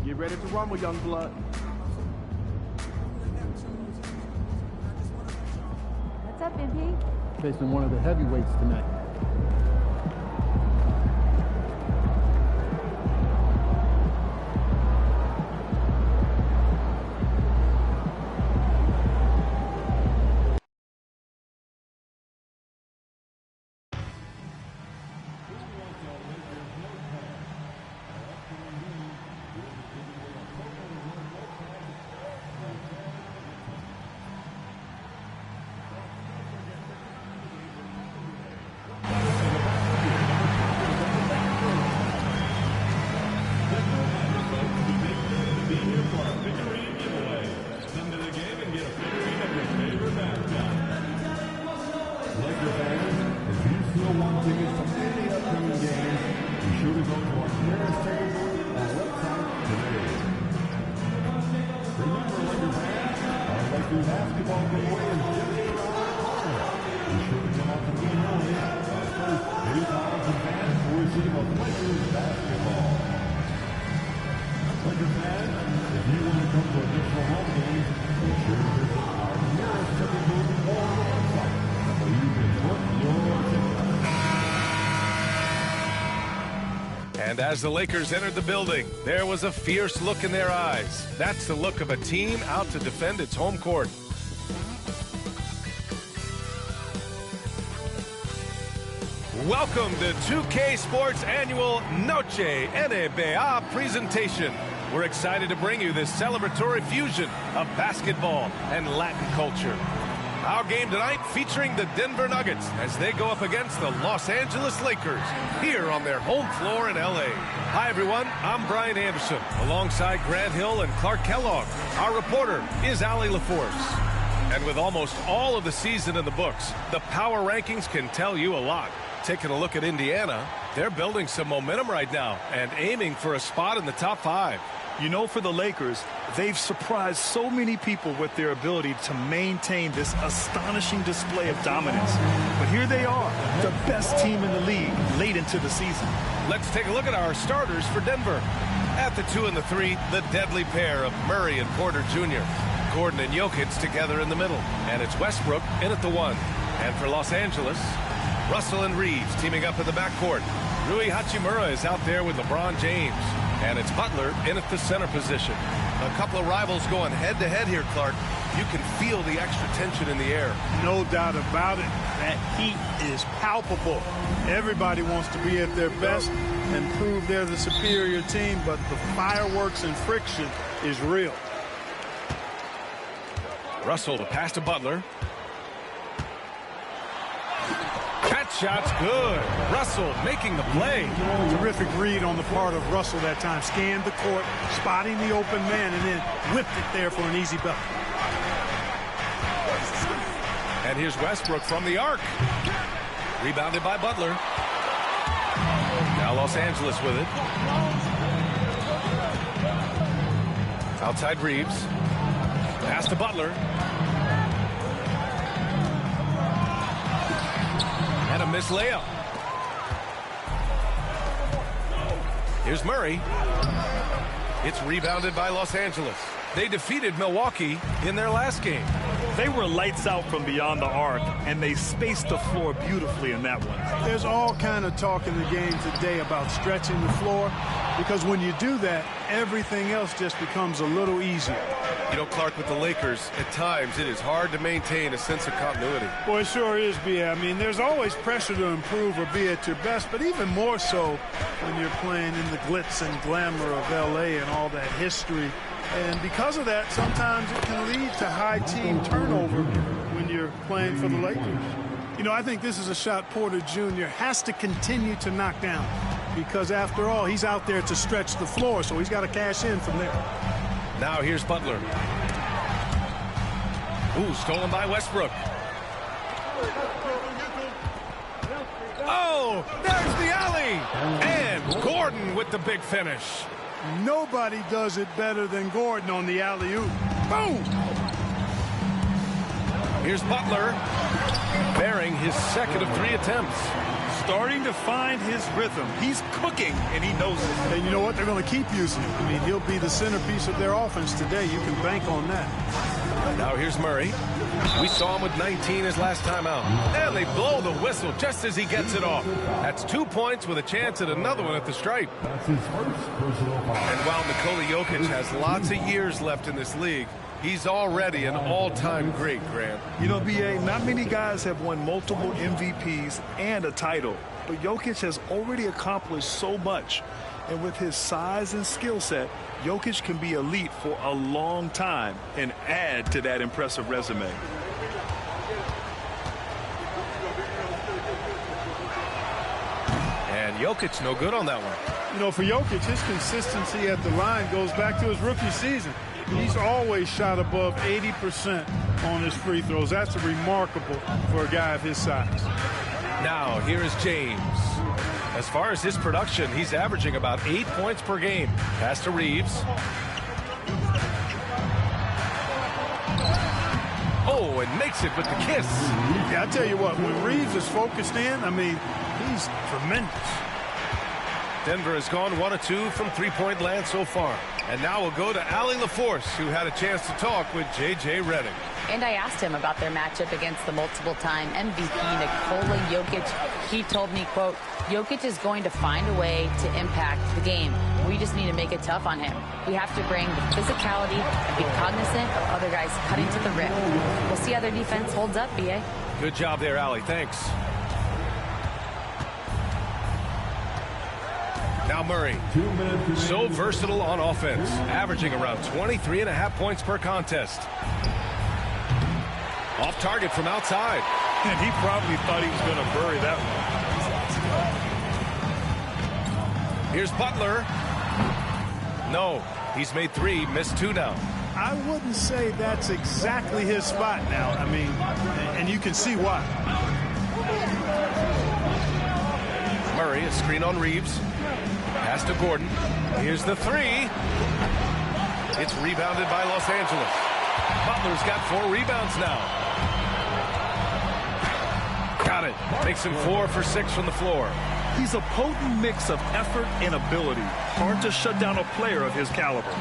Get ready to rumble, young blood. What's up, MP? Facing one of the heavyweights tonight. And as the Lakers entered the building, there was a fierce look in their eyes. That's the look of a team out to defend its home court. Welcome to 2K Sports' annual Noche NBA presentation. We're excited to bring you this celebratory fusion of basketball and Latin culture. Our game tonight featuring the Denver Nuggets as they go up against the Los Angeles Lakers here on their home floor in LA. Hi everyone, I'm Brian Anderson alongside Grant Hill and Clark Kellogg. Our reporter is Allie LaForce. And with almost all of the season in the books, the power rankings can tell you a lot. Taking a look at Indiana, they're building some momentum right now and aiming for a spot in the top 5. You know, for the Lakers, they've surprised so many people with their ability to maintain this astonishing display of dominance. But here they are, the best team in the league late into the season. Let's take a look at our starters for Denver. At the 2 and the 3, the deadly pair of Murray and Porter Jr. Gordon and Jokic together in the middle. And it's Westbrook in at the 1. And for Los Angeles, Russell and Reeves teaming up in the backcourt. Rui Hachimura is out there with LeBron James. And it's Butler in at the center position. A couple of rivals going head-to-head here, Clark. You can feel the extra tension in the air. No doubt about it. That heat is palpable. Everybody wants to be at their best and prove they're the superior team, but the fireworks and friction is real. Russell to pass to Butler. That shot's good. Russell making the play. Terrific read on the part of Russell that time. Scanned the court, spotting the open man, and then whipped it there for an easy bucket. And here's Westbrook from the arc. Rebounded by Butler. Now Los Angeles with it. Outside Reeves. Pass to Butler. And a missed layup. Here's Murray. It's rebounded by Los Angeles. They defeated Milwaukee in their last game. They were lights out from beyond the arc, and they spaced the floor beautifully in that one. There's all kind of talk in the game today about stretching the floor, because when you do that, everything else just becomes a little easier. You know, Clark, with the Lakers, at times it is hard to maintain a sense of continuity. Boy, it sure is, B. I mean, there's always pressure to improve or be at your best, but even more so when you're playing in the glitz and glamour of L.A. and all that history. And because of that, sometimes it can lead to high team turnover when you're playing for the Lakers. You know, I think this is a shot Porter Jr. has to continue to knock down because, after all, he's out there to stretch the floor, so he's got to cash in from there. Now here's Butler. Ooh, stolen by Westbrook. Oh, there's the alley. And Gordon with the big finish. Nobody does it better than Gordon on the alley-oop. Boom! Here's Butler, bearing his second of 3 attempts. starting to find his rhythm. He's cooking, and he knows it. And you know what? They're going to keep using him. I mean, he'll be the centerpiece of their offense today. You can bank on that. Now here's Murray. We saw him with 19 his last time out. And they blow the whistle just as he gets it off. That's 2 points with a chance at another one at the stripe. That's his first personal foul. And while Nikola Jokic has lots of years left in this league, he's already an all-time great, Grant. You know, B.A., not many guys have won multiple MVPs and a title. But Jokic has already accomplished so much. And with his size and skill set, Jokic can be elite for a long time and add to that impressive resume. And Jokic no good on that one. You know, for Jokic, his consistency at the line goes back to his rookie season. He's always shot above 80% on his free throws. That's remarkable for a guy of his size. Now, here is James. As far as his production, he's averaging about 8 points per game. Pass to Reeves. Oh, and makes it with the kiss. Yeah, I tell you what, when Reeves is focused in, I mean, he's tremendous. Denver has gone 1 of 2 from three-point land so far. And now we'll go to Allie LaForce, who had a chance to talk with J.J. Redick. And I asked him about their matchup against the multiple-time MVP Nikola Jokic. He told me, quote, Jokic is going to find a way to impact the game. We just need to make it tough on him. We have to bring the physicality and be cognizant of other guys cutting to the rim. We'll see how their defense holds up, B.A. Good job there, Allie. Thanks. Now Murray, so versatile on offense, averaging around 23.5 points per contest. Off target from outside. And he probably thought he was going to bury that one. Here's Butler. No, he's made 3, missed 2 now. I wouldn't say that's exactly his spot now. I mean, and you can see why. Murray, a screen on Reeves. Pass to Gordon. Here's the 3. It's rebounded by Los Angeles. Butler's got 4 rebounds now. Got it. Makes him 4 for 6 from the floor. He's a potent mix of effort and ability. Hard to shut down a player of his caliber.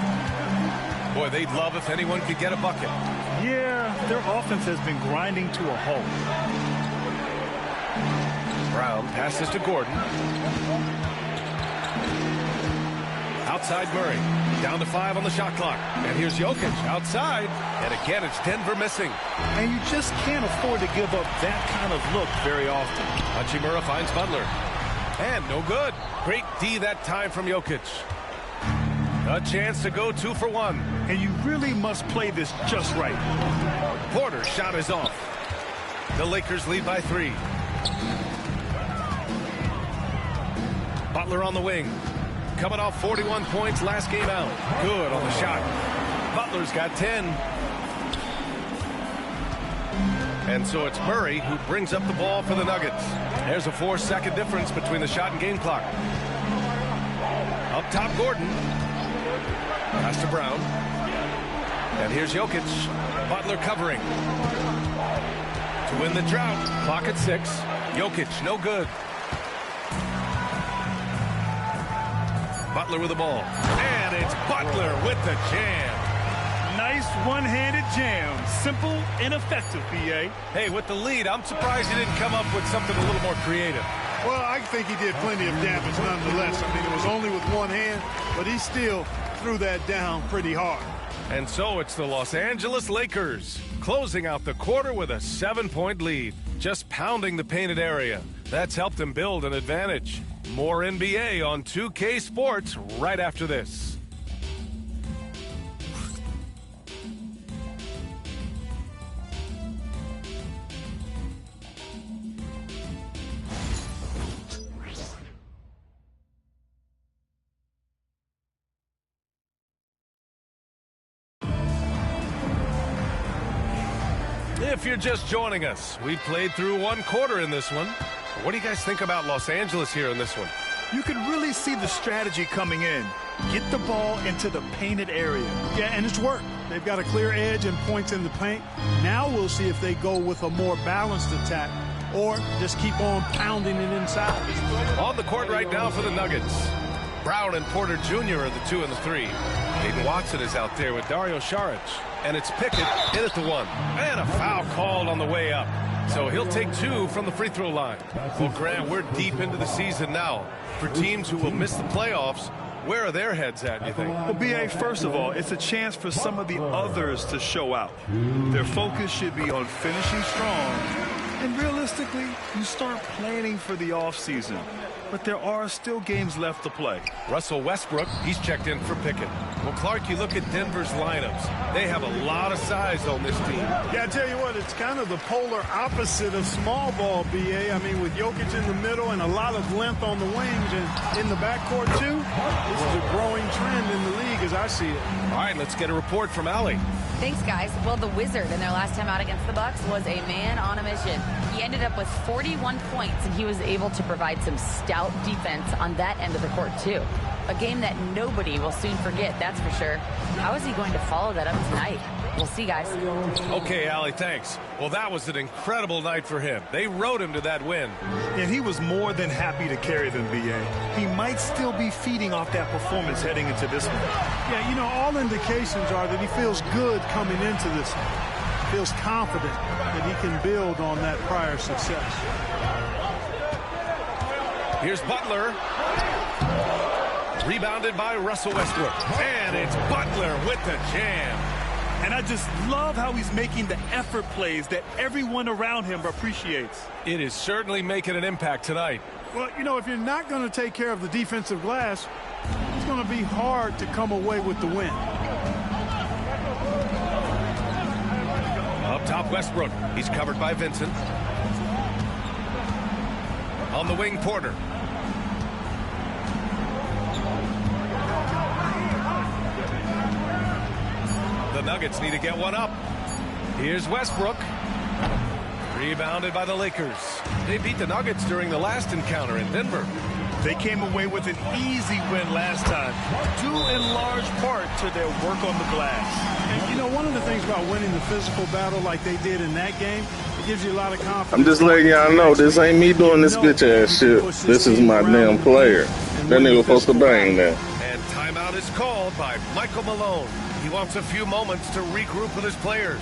Boy, they'd love if anyone could get a bucket. Yeah, their offense has been grinding to a halt. Brown passes to Gordon. Outside Murray. Down to 5 on the shot clock. And here's Jokic outside. And again, it's Denver missing. And you just can't afford to give up that kind of look very often. Hachimura finds Butler. And no good. Great D that time from Jokic. A chance to go 2 for 1. And you really must play this just right. Porter's shot is off. The Lakers lead by 3. Butler on the wing. Coming off 41 points last game out. Good on the shot. Butler's got 10. And so it's Murray who brings up the ball for the Nuggets. There's a 4-second difference between the shot and game clock. Up top, Gordon. Pass to Brown. And here's Jokic. Butler covering. To win the drought. Clock at 6. Jokic, no good. Butler with the ball. And it's Butler with the jam. Nice one-handed jam. Simple and effective, B.A. Hey, with the lead, I'm surprised he didn't come up with something a little more creative. Well, I think he did plenty of damage nonetheless. I mean, it was only with one hand, but he still threw that down pretty hard. And so it's the Los Angeles Lakers closing out the quarter with a 7-point lead. Just pounding the painted area. That's helped them build an advantage. More NBA on 2K Sports right after this. If you're just joining us, we played through 1 quarter in this one. What do you guys think about Los Angeles here in this one? You can really see the strategy coming in. Get the ball into the painted area. Yeah, and it's worked. They've got a clear edge and points in the paint. Now we'll see if they go with a more balanced attack or just keep on pounding it inside. On the court right now for the Nuggets, Brown and Porter Jr. are the 2 and the 3. Aiden Watson is out there with Dario Saric. And it's Pickett in at the 1. And a foul called on the way up. So he'll take 2 from the free throw line. Well, Grant, we're deep into the season now. For teams who will miss the playoffs, where are their heads at, you think? Well, B.A., first of all, it's a chance for some of the others to show out. Their focus should be on finishing strong. And realistically, you start planning for the offseason. But there are still games left to play. Russell Westbrook, he's checked in for Pickett. Well, Clark, you look at Denver's lineups. They have a lot of size on this team. Yeah, I tell you what, it's kind of the polar opposite of small ball, B.A. I mean, with Jokic in the middle and a lot of length on the wings and in the backcourt, too, this is a growing trend in the league as I see it. All right, let's get a report from Allie. Thanks, guys. Well, the Wizard in their last time out against the Bucks was a man on a mission. He ended up with 41 points, and he was able to provide some stout defense on that end of the court, too. A game that nobody will soon forget, that's for sure. How is he going to follow that up tonight? We'll see, guys. Okay, Allie, thanks. Well, that was an incredible night for him. They rode him to that win. And he was more than happy to carry them, B.A. He might still be feeding off that performance heading into this one. Yeah, you know, all indications are that he feels good coming into this one. Feels confident that he can build on that prior success. Here's Butler. Rebounded by Russell Westbrook. And it's Butler with the jam. And I just love how he's making the effort plays that everyone around him appreciates. It is certainly making an impact tonight. Well, you know, if you're not going to take care of the defensive glass, it's going to be hard to come away with the win. Up top, Westbrook. He's covered by Vincent. On the wing, Porter. The Nuggets need to get one up. Here's Westbrook. Rebounded by the Lakers. They beat the Nuggets during the last encounter in Denver. They came away with an easy win last time, due in large part to their work on the glass. And, you know, one of the things about winning the physical battle like they did in that game, it gives you a lot of confidence. I'm just letting y'all know this ain't me doing this bitch ass shit. This is my damn player. That nigga supposed to bang that. And timeout is called by Michael Malone. He wants a few moments to regroup with his players.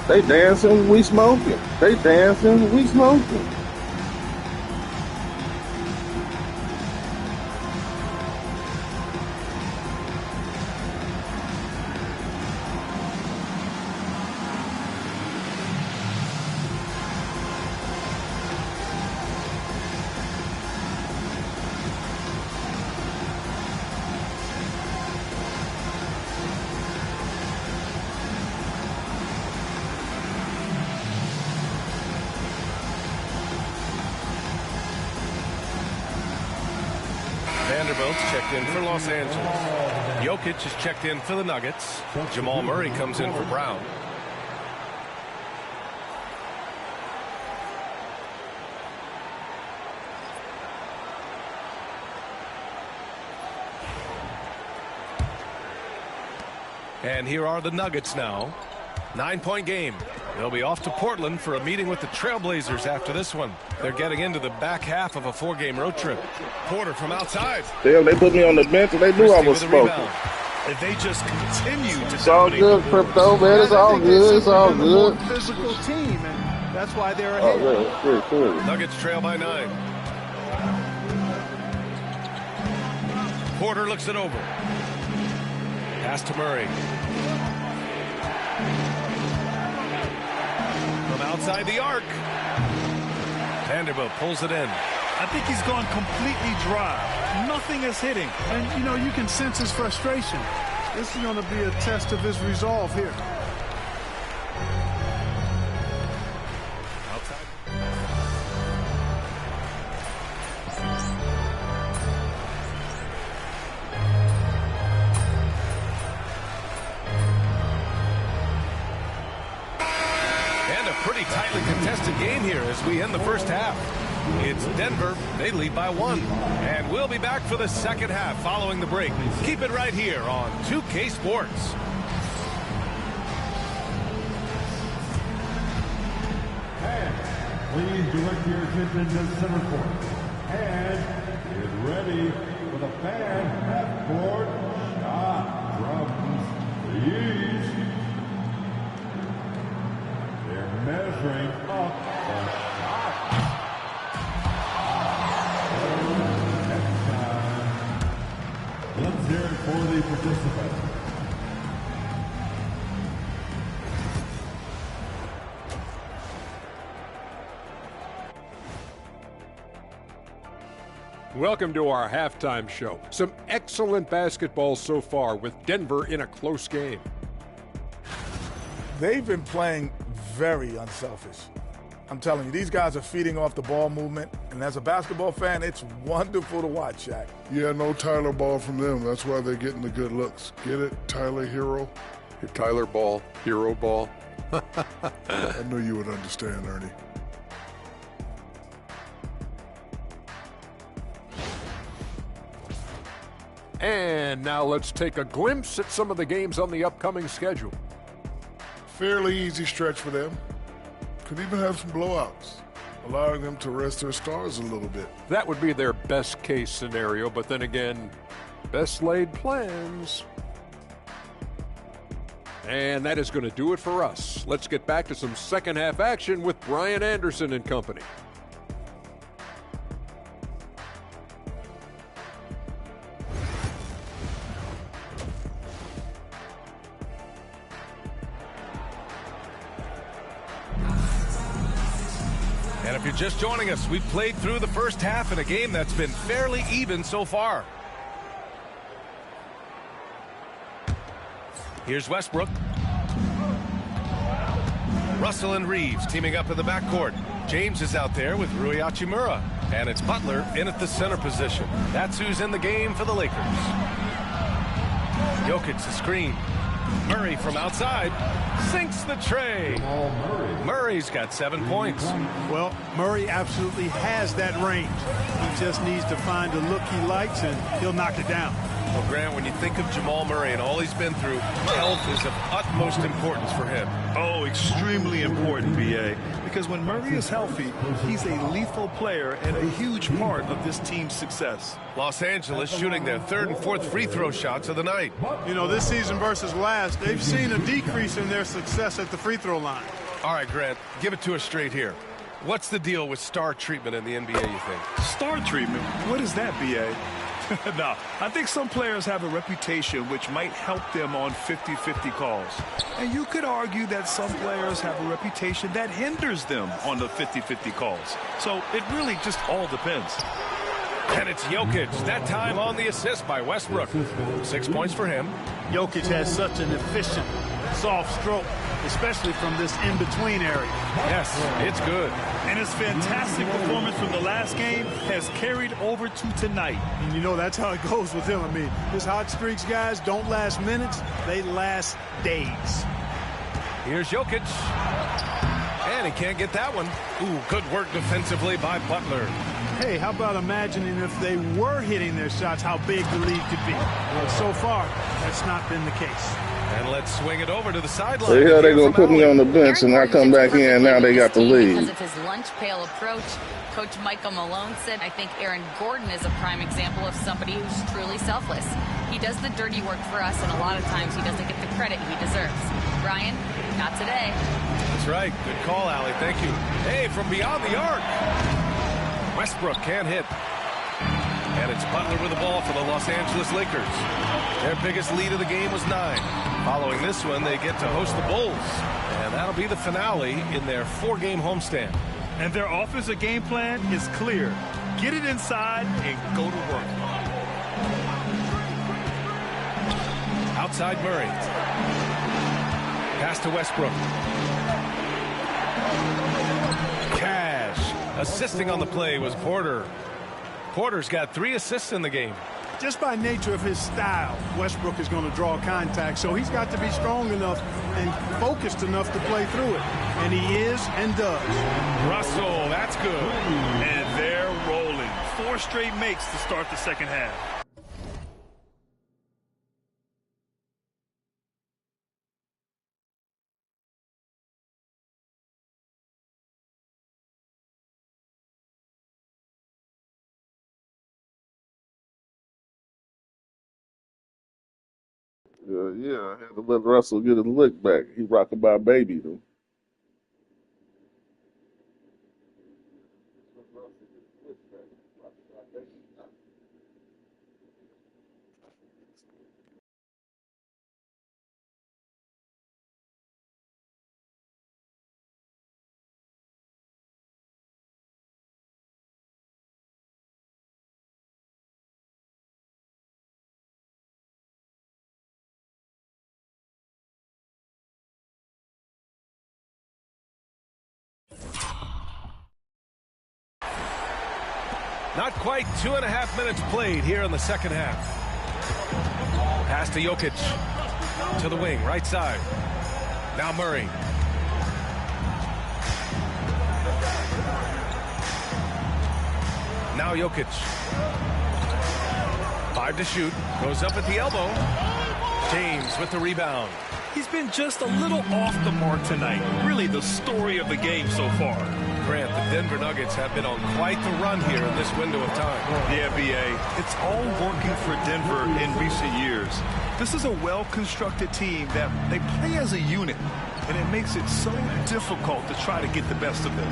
They dancing, we smoking. They dancing, we smoking. Vanderbilt's checked in for Los Angeles. Jokic is checked in for the Nuggets. Jamal Murray comes in for Brown. And here are the Nuggets now. 9-point game. They'll be off to Portland for a meeting with the Trailblazers after this one. They're getting into the back half of a 4-game road trip. Porter from outside. Damn, they put me on the bench and they knew I was smoking. If they just continue to It's all good, Crypto, man. It's all good. It's all good. Physical team, and that's why they're Oh, ahead. yeah, sure, sure. Nuggets trail by 9. Porter looks it over. Pass to Murray. From outside the arc. Vanderbilt pulls it in. I think he's gone completely dry. Nothing is hitting. And, you know, you can sense his frustration. This is going to be a test of his resolve here. Outside. pretty tightly contested game here as we end the first half. It's Denver. They lead by 1. And we'll be back for the second half following the break. Keep it right here on 2K Sports. And please direct your attention to center court. And get ready for the fan half-court shot from the east. They're measuring up the shot. Next time, let's hear it for the participants. Welcome to our halftime show. Some excellent basketball so far with Denver in a close game. They've been playing very unselfish. I'm telling you, these guys are feeding off the ball movement, and as a basketball fan, it's wonderful to watch, Shaq. Yeah, no Tyler ball from them. That's why they're getting the good looks. Get it, Tyler Hero? Your Tyler ball, Hero ball. I knew you would understand, Ernie. And now let's take a glimpse at some of the games on the upcoming schedule. Fairly easy stretch for them. Could even have some blowouts, allowing them to rest their stars a little bit. That would be their best case scenario, but then again, best laid plans. And that is going to do it for us. Let's get back to some second half action with Brian Anderson and company. And if you're just joining us, we've played through the first half in a game that's been fairly even so far. Here's Westbrook. Russell and Reeves teaming up in the backcourt. James is out there with Rui Hachimura. And it's Butler in at the center position. That's who's in the game for the Lakers. Jokic the screen. Murray from outside sinks the tray. Murray's got 7 points. Well, Murray absolutely has that range. He just needs to find the look he likes, and he'll knock it down. Well, Grant, when you think of Jamal Murray and all he's been through, health is of utmost importance for him. Oh, extremely important, B.A., because when Murray is healthy, he's a lethal player and a huge part of this team's success. Los Angeles shooting their third and fourth free throw shots of the night. You know, this season versus last, they've seen a decrease in their success at the free throw line. All right, Grant, give it to us straight here. What's the deal with star treatment in the NBA, you think? Star treatment? What is that, B.A.? No, I think some players have a reputation which might help them on 50-50 calls. And you could argue that some players have a reputation that hinders them on the 50-50 calls. So it really just all depends. And it's Jokic, that time on the assist by Westbrook. 6 points for him. Jokic has such an efficient, soft stroke, especially from this in-between area. Yes, it's good. And his fantastic performance from the last game has carried over to tonight. And you know, that's how it goes with him. I mean, his hot streaks, guys, don't last minutes. They last days. Here's Jokic. And he can't get that one. Ooh, good work defensively by Butler. Hey, how about imagining if they were hitting their shots, how big the lead could be? Well, so far, that's not been the case. And let's swing it over to the sideline. So here they're going to put me on the bench, and I come back in, now they got the lead. Because of his lunch pail approach, Coach Michael Malone said, I think Aaron Gordon is a prime example of somebody who's truly selfless. He does the dirty work for us, and a lot of times he doesn't get the credit he deserves. Brian, not today. That's right. Good call, Allie. Thank you. Hey, from beyond the arc. Westbrook can't hit. And it's Butler with the ball for the Los Angeles Lakers. Their biggest lead of the game was 9. Following this one, they get to host the Bulls. And that'll be the finale in their 4-game homestand. And their offensive game plan is clear. Get it inside and go to work. Outside Murray. Pass to Westbrook. Cash. Assisting on the play was Porter. Porter's got 3 assists in the game. just by nature of his style, Westbrook is going to draw contact, so he's got to be strong enough and focused enough to play through it. And he is and does. Russell, that's good. And they're rolling. 4 straight makes to start the second half. Yeah, I had to let Russell get his lick back. He rocking by baby, though. Not quite 2.5 minutes played here in the second half. Pass to Jokic. To the wing, right side. Now Murray. Now Jokic. 5 to shoot. Goes up at the elbow. James with the rebound. He's been just a little off the mark tonight. Really the story of the game so far. Grant, the Denver Nuggets have been on quite the run here in this window of time. Yeah, B.A., it's all working for Denver in recent years. This is a well-constructed team that they play as a unit, and it makes it so difficult to try to get the best of them.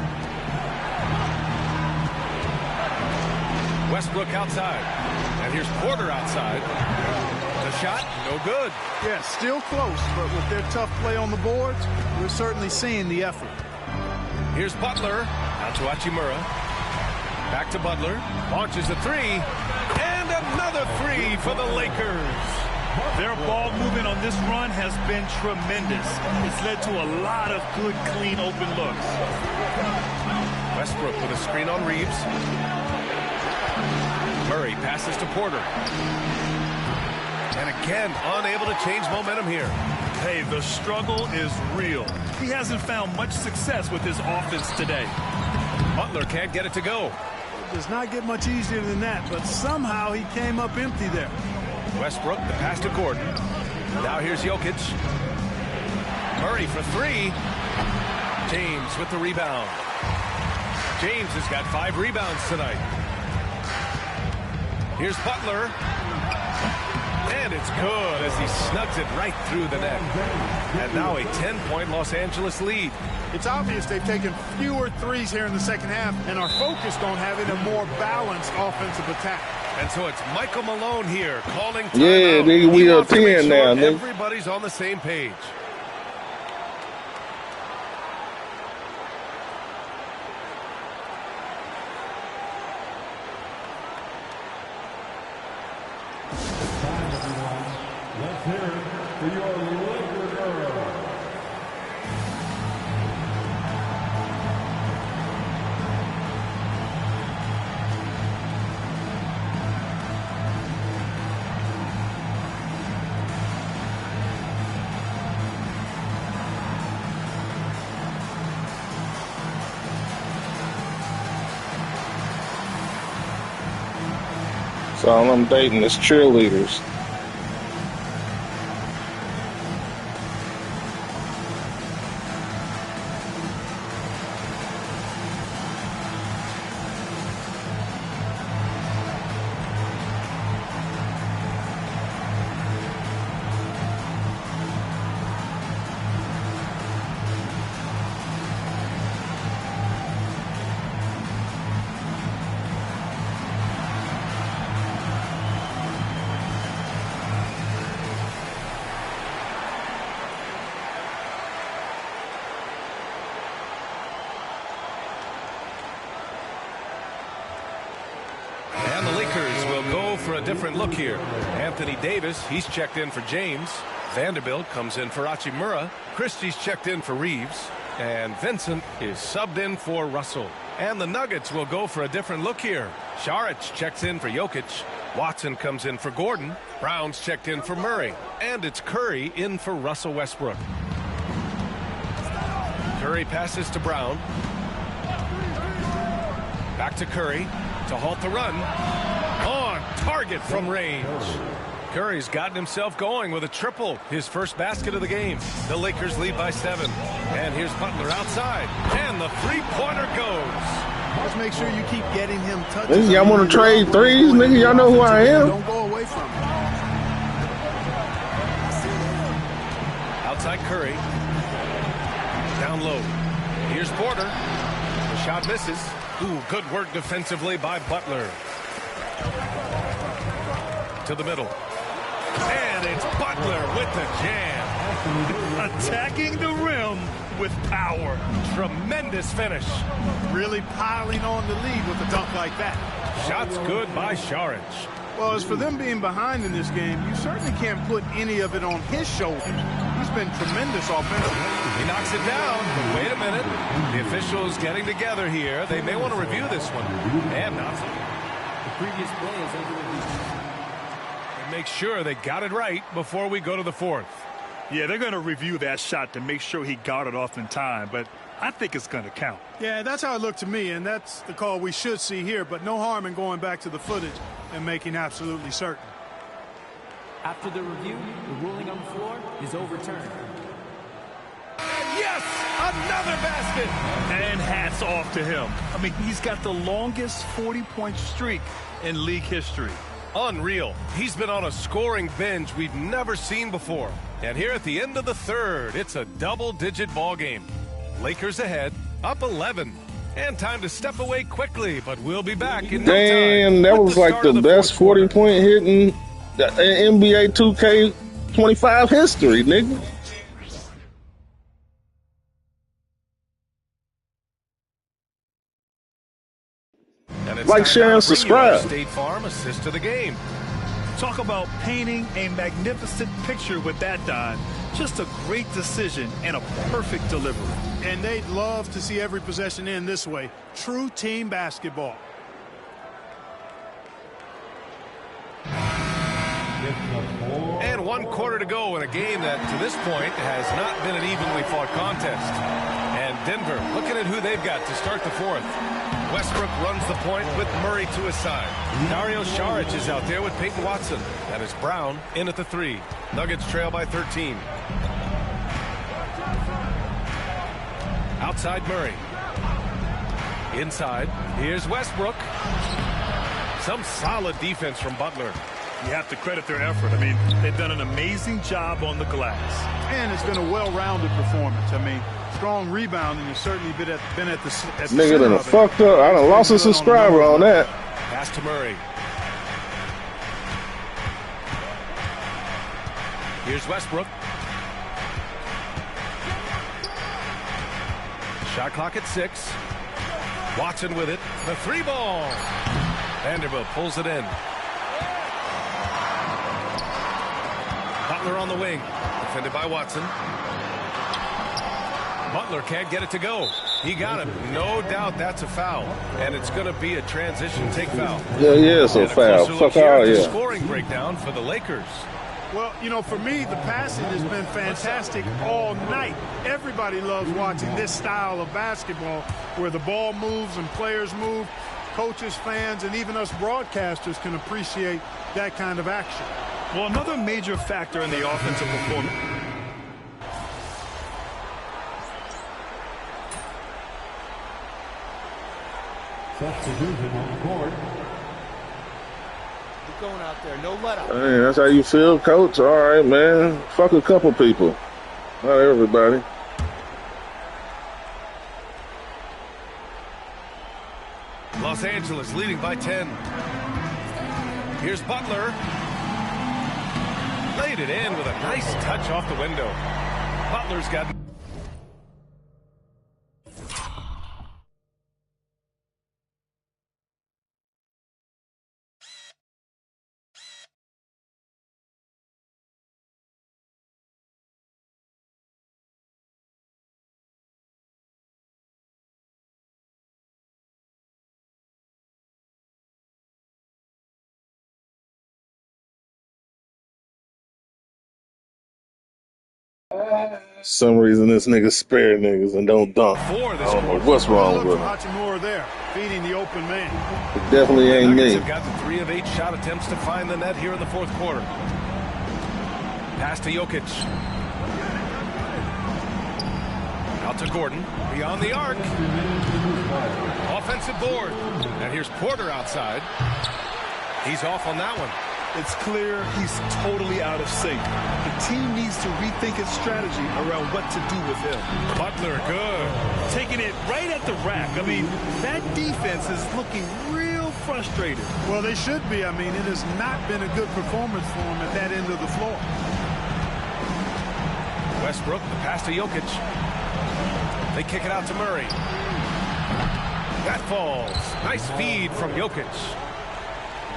Westbrook outside. And here's Porter outside. The shot, no good. Yeah, still close, but with their tough play on the boards, we're certainly seeing the effort. Here's Butler. Out to Hachimura. Back to Butler. Launches a 3. And another 3 for the Lakers. Their ball movement on this run has been tremendous. It's led to a lot of good, clean, open looks. Westbrook with a screen on Reeves. Murray passes to Porter. And again, unable to change momentum here. Hey, the struggle is real. He hasn't found much success with his offense today. Butler can't get it to go. It does not get much easier than that, but somehow he came up empty there. Westbrook, the pass to Gordon. Now here's Jokic. Murray for 3. James with the rebound. James has got 5 rebounds tonight. Here's Butler. And it's good as he snugs it right through the net. And now a 10-point Los Angeles lead. It's obvious they've taken fewer threes here in the second half and are focused on having a more balanced offensive attack. And so it's Michael Malone here calling timeout. Yeah, nigga, we are 10 now, nigga. Everybody's on the same page. Let's hear it for your Laker girl. So all I'm dating is cheerleaders. A different look here. Anthony Davis, he's checked in for James. Vanderbilt comes in for Hachimura. Christie's checked in for Reeves. And Vincent is subbed in for Russell. And the Nuggets will go for a different look here. Saric checks in for Jokic. Watson comes in for Gordon. Brown's checked in for Murray. And it's Curry in for Russell Westbrook. Curry passes to Brown. Back to Curry to halt the run. On target from range. Curry's gotten himself going with a triple, his first basket of the game. The Lakers lead by 7. And here's Butler outside. And the three-pointer goes. Just make sure you keep getting him touches. Y'all want to trade threes, nigga? Y'all know who I am. Don't go away from him. Outside Curry. Down low. Here's Porter. The shot misses. Ooh, good work defensively by Butler. To the middle. And it's Butler with the jam. Attacking the rim with power. Tremendous finish. Really piling on the lead with a dunk like that. Shots good by Saric. Well, as for them being behind in this game, you certainly can't put any of it on his shoulders. He's been tremendous offensively. He knocks it down, but wait a minute. The officials getting together here. They may want to review this one. And not. The previous play is under review. Make sure they got it right before we go to the fourth. Yeah, they're going to review that shot to make sure he got it off in time, but I think it's going to count. Yeah, that's how it looked to me, and that's the call we should see here, but no harm in going back to the footage and making absolutely certain. After the review, the ruling on the floor is overturned. Yes, another basket. And hats off to him. I mean, he's got the longest 40-point streak in league history. Unreal. He's been on a scoring binge we've never seen before. And here at the end of the third, it's a double-digit ball game. Lakers ahead, up 11. And time to step away quickly, but we'll be back in no time. Damn, that was like the best 40-point hit in NBA 2K25 history, nigga. Like, share, and subscribe. State Farm assist to the game. Talk about painting a magnificent picture with that, Don. Just a great decision and a perfect delivery. And they'd love to see every possession end this way. True team basketball. And 1 quarter to go in a game that, to this point, has not been an evenly fought contest. And Denver looking at who they've got to start the fourth. Westbrook runs the point with Murray to his side. Dario Saric is out there with Peyton Watson. That is Brown in at the 3. Nuggets trail by 13. Outside Murray. Inside, here's Westbrook. Some solid defense from Butler. You have to credit their effort. I mean, they've done an amazing job on the glass. And it's been a well-rounded performance. I mean, strong rebounding has certainly been at the Nigga done fucked up. I done lost a subscriber on that. Pass to Murray. Here's Westbrook. Shot clock at 6. Watson with it. The 3 ball. Vanderbilt pulls it in. Butler on the wing. Defended by Watson. Butler can't get it to go. He got it. No doubt that's a foul. And it's going to be a transition take foul. Yeah, it's a foul. Fuck all, yeah. Scoring breakdown for the Lakers. Well, you know, for me, the passing has been fantastic all night. Everybody loves watching this style of basketball where the ball moves and players move. Coaches, fans, and even us broadcasters can appreciate that kind of action. Well, another major factor in the offensive performance. Substitution on the court. Going out there, no let up. Hey, that's how you feel, coach? All right, man. Fuck a couple people. Not everybody. Los Angeles leading by 10. Here's Butler. Laid it in with a nice touch off the window. Butler's got Some reason this nigga spare niggas and don't dunk. I don't know what's wrong with him. Hachimura there, feeding the open man. It definitely ain't me. Have gotten 3 of 8 shot attempts to find the net here in the fourth quarter. Pass to Jokic. Out to Gordon. Beyond the arc. Offensive board. And here's Porter outside. He's off on that one. It's clear he's totally out of sync. The team needs to rethink its strategy around what to do with him. Butler, good. Taking it right at the rack. I mean, that defense is looking real frustrated. Well, they should be. I mean, it has not been a good performance for him at that end of the floor. Westbrook, the pass to Jokic. They kick it out to Murray. That falls. Nice feed from Jokic.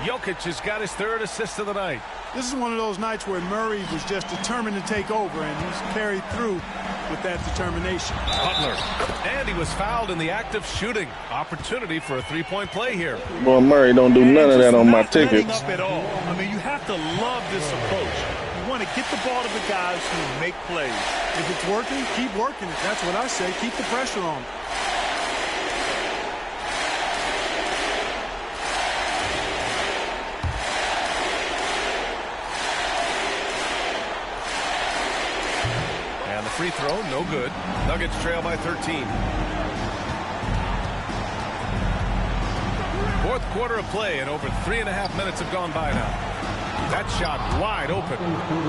Jokic has got his 3rd assist of the night. This is one of those nights where Murray was just determined to take over, and he's carried through with that determination. Butler. And he was fouled in the act of shooting. Opportunity for a 3-point play here. Boy, Murray don't do none of that on my tickets. Up at all. I mean, you have to love this approach. You want to get the ball to the guys who make plays. If it's working, keep working it. That's what I say. Keep the pressure on. Free throw, no good. Nuggets trail by 13. Fourth quarter of play, and over 3.5 minutes have gone by now. That shot wide open.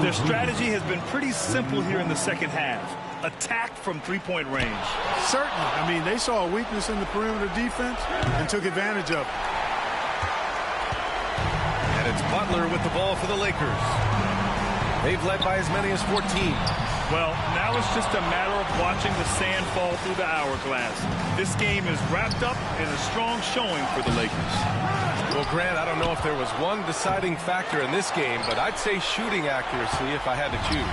Their strategy has been pretty simple here in the second half. Attack from 3-point range. Certainly. I mean, they saw a weakness in the perimeter defense and took advantage of it. And it's Butler with the ball for the Lakers. They've led by as many as 14. Well, now it's just a matter of watching the sand fall through the hourglass. This game is wrapped up in a strong showing for the Lakers. Well, Grant, I don't know if there was one deciding factor in this game, but I'd say shooting accuracy if I had to choose.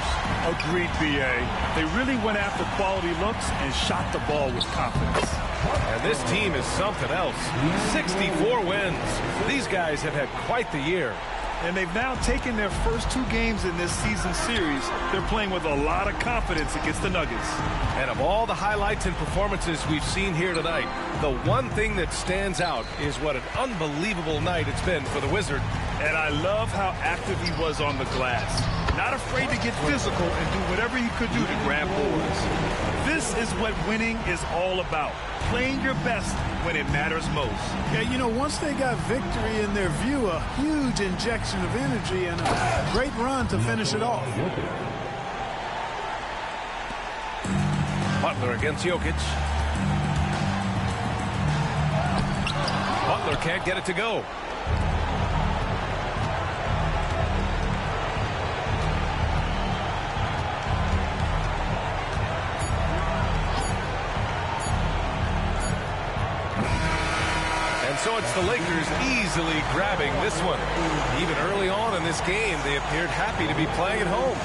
Agreed, B.A. They really went after quality looks and shot the ball with confidence. And this team is something else. 64 wins. These guys have had quite the year. And they've now taken their first 2 games in this season series. They're playing with a lot of confidence against the Nuggets. And of all the highlights and performances we've seen here tonight, the one thing that stands out is what an unbelievable night it's been for the Wizard. And I love how active he was on the glass. Not afraid to get physical and do whatever he could do to grab boards. This is what winning is all about. Playing your best when it matters most. Yeah, you know, once they got victory in their view, a huge injection of energy and a great run to finish it off. Butler against Jokic. Butler can't get it to go. So it's the Lakers easily grabbing this one. Even early on in this game, they appeared happy to be playing at home.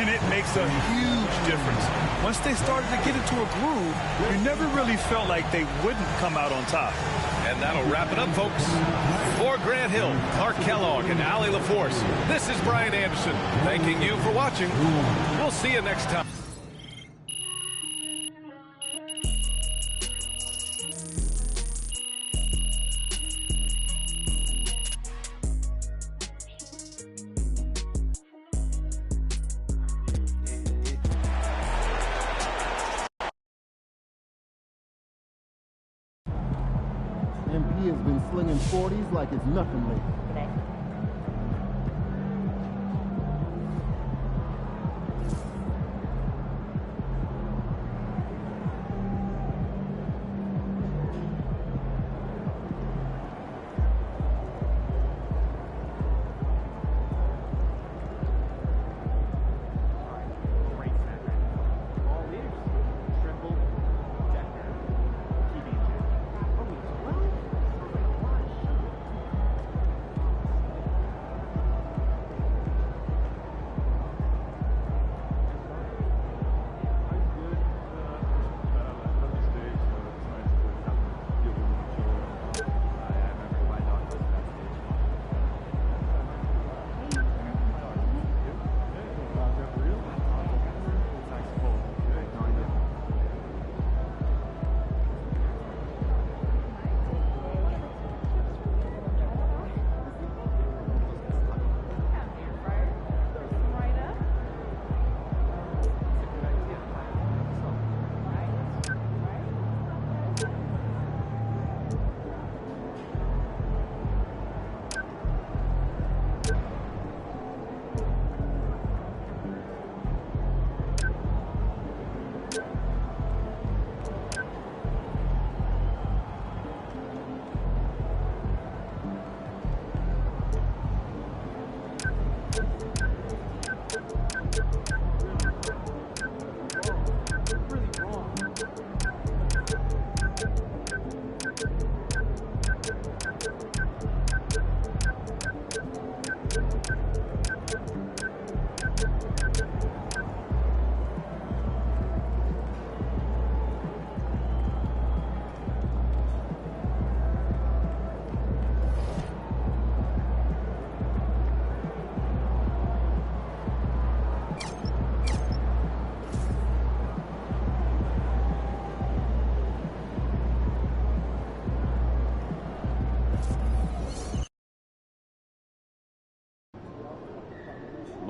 And it makes a huge difference. Once they started to get into a groove, you never really felt like they wouldn't come out on top. And that'll wrap it up, folks. For Grant Hill, Clark Kellogg, and Allie LaForce, this is Brian Anderson, thanking you for watching. We'll see you next time. MP has been slinging 40s like it's nothing lately.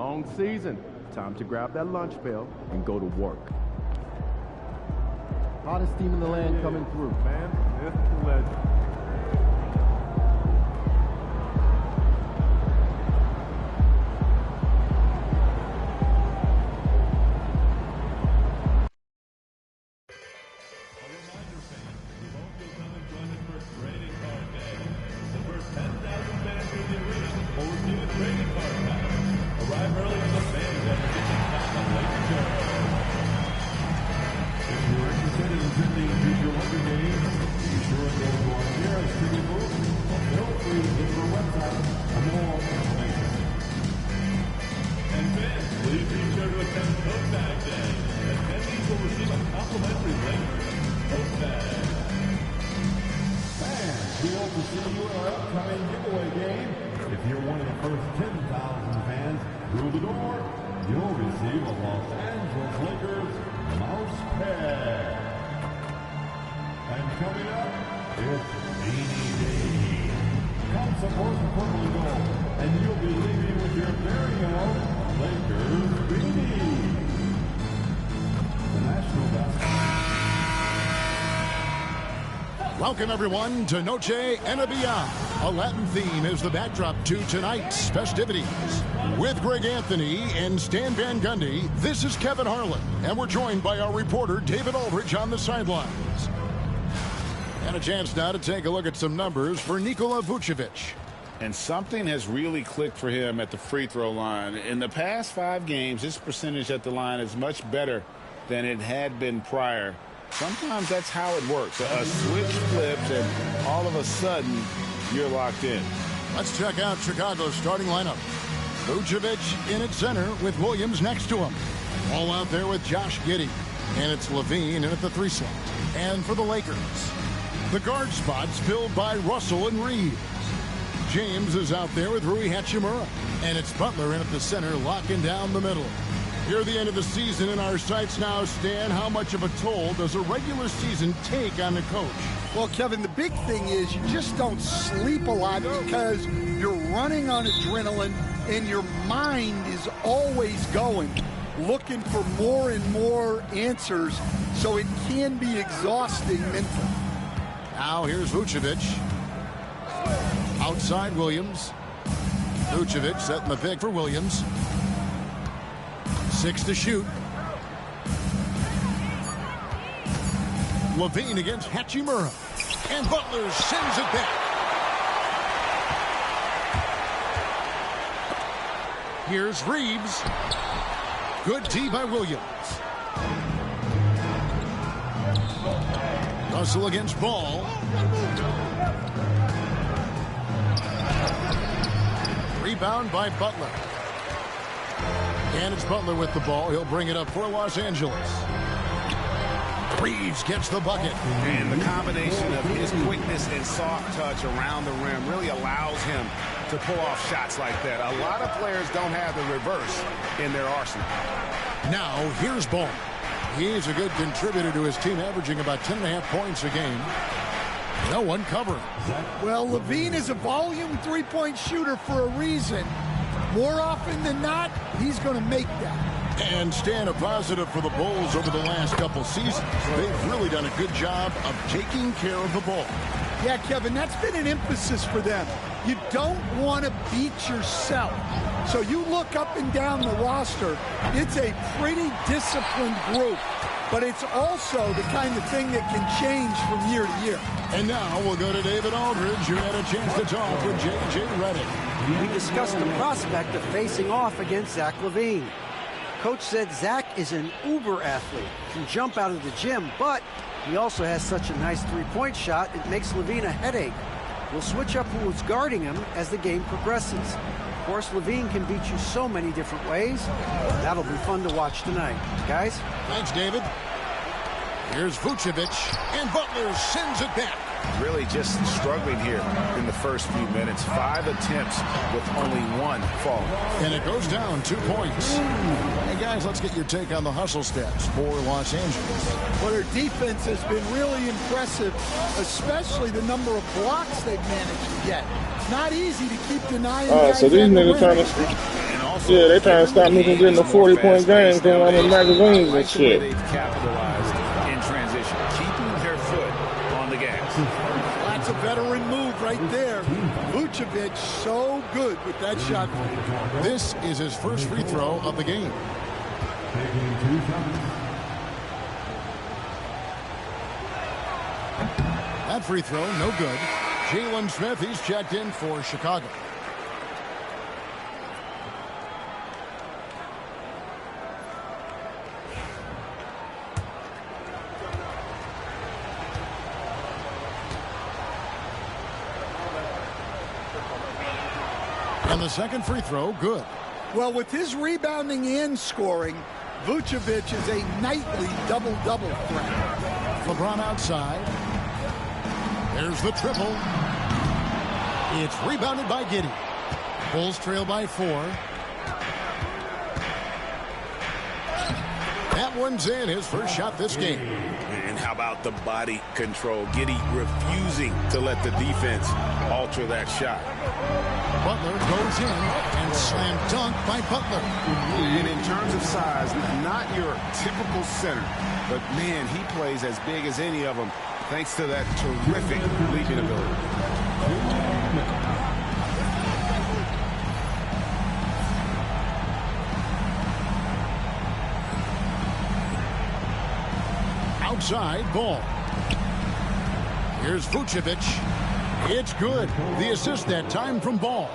long season. Time to grab that lunch bell and go to work. Hottest team in the land coming through. Man, myth to legend. Welcome, everyone, to Noche Enabia. A Latin theme is the backdrop to tonight's festivities. With Greg Anthony and Stan Van Gundy, this is Kevin Harlan, and we're joined by our reporter, David Aldridge, on the sidelines. And a chance now to take a look at some numbers for Nikola Vucevic. And something has really clicked for him at the free throw line. In the past 5 games, his percentage at the line is much better than it had been prior. Sometimes that's how it works. A switch flips, and all of a sudden, you're locked in. Let's check out Chicago's starting lineup. Vucevic in at center with Williams next to him. All out there with Josh Giddey. And it's Levine in at the 3 slot. And for the Lakers, the guard spots filled by Russell and Reeves. James is out there with Rui Hachimura. And it's Butler in at the center, locking down the middle. Here at the end of the season in our sights now, Stan, how much of a toll does a regular season take on the coach? Well, Kevin, the big thing is you just don't sleep a lot because you're running on adrenaline and your mind is always going, looking for more and more answers, so it can be exhausting mentally. Now here's Vucevic. Outside Williams. Vucevic setting the pick for Williams. 6 to shoot. Levine against Hachimura. And Butler sends it back. Here's Reeves. Good tee by Williams. Russell against Ball. Rebound by Butler. And it's Butler with the ball. He'll bring it up for Los Angeles. Reeves gets the bucket. And the combination of his quickness and soft touch around the rim really allows him to pull off shots like that. A lot of players don't have the reverse in their arsenal. Now, here's Ball. He's a good contributor to his team, averaging about 10.5 points a game. No one covering. Well, Levine is a volume three-point shooter for a reason. More often than not, he's going to make that. And Stan, a positive for the Bulls over the last couple seasons. They've really done a good job of taking care of the ball. Yeah, Kevin, that's been an emphasis for them. You don't want to beat yourself. So you look up and down the roster, it's a pretty disciplined group. But it's also the kind of thing that can change from year to year. And now we'll go to David Aldridge, who had a chance to talk with J.J. Redick. We discussed the prospect of facing off against Zach LaVine. Coach said Zach is an uber athlete, can jump out of the gym, but he also has such a nice three-point shot, it makes LaVine a headache. We'll switch up who's guarding him as the game progresses. Of course, LaVine can beat you so many different ways. That'll be fun to watch tonight. Guys? Thanks, David. Here's Vucevic, and Butler sends it back. Really just struggling here in the first few minutes. 5 attempts with only 1 fall. And it goes down 2 points. Hey, guys, let's get your take on the hustle stats for Los Angeles. Well, their defense has been really impressive, especially the number of blocks they've managed to get. Not easy to keep denying guys. So these niggas trying to... And Also, Yeah, they trying to stop me from getting a 40-point game because I'm in magazines and shit. They've capitalized in transition, keeping their foot on the gas. That's a veteran move right there. Vucevic so good with that shot. This is his first free throw of the game. That free throw, no good. Jalen Smith, he's checked in for Chicago. And the second free throw, good. Well, with his rebounding and scoring, Vucevic is a nightly double-double threat. LeBron outside. There's the triple. It's rebounded by Giddey. Bulls trail by 4. That one's in, his first shot this game. And how about the body control? Giddey refusing to let the defense alter that shot. Butler goes in and slam dunk by Butler. And in terms of size, not your typical center, but man, he plays as big as any of them thanks to that terrific leaping ability. Outside ball. Here's Vucevic. It's good. The assist that time from Ball.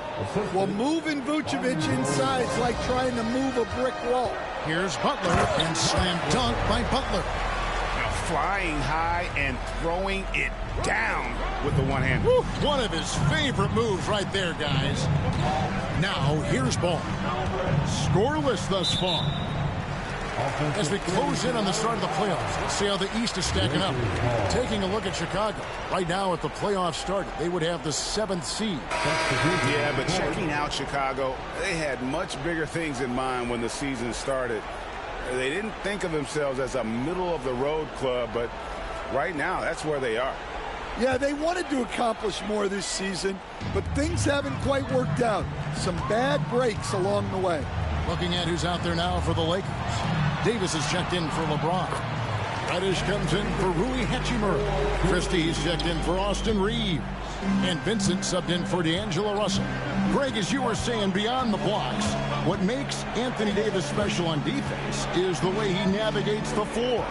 Well, moving Vucevic inside is like trying to move a brick wall. Here's Butler and slam dunk by Butler. Flying high and throwing it down with the one hand. Woo, one of his favorite moves right there, guys. Now here's Ball. Scoreless thus far. As we close in on the start of the playoffs, let's see how the East is stacking up. Taking a look at Chicago. Right now, if the playoffs started, they would have the 7th seed. Yeah, but checking out Chicago, they had much bigger things in mind when the season started. They didn't think of themselves as a middle-of-the-road club, but right now, that's where they are. Yeah, they wanted to accomplish more this season, but things haven't quite worked out. Some bad breaks along the way. Looking at who's out there now for the Lakers. Davis is checked in for LeBron. Reddish comes in for Rui Hachimura. Christie's checked in for Austin Reeves. And Vincent subbed in for D'Angelo Russell. Greg, as you were saying, beyond the blocks, what makes Anthony Davis special on defense is the way he navigates the floor.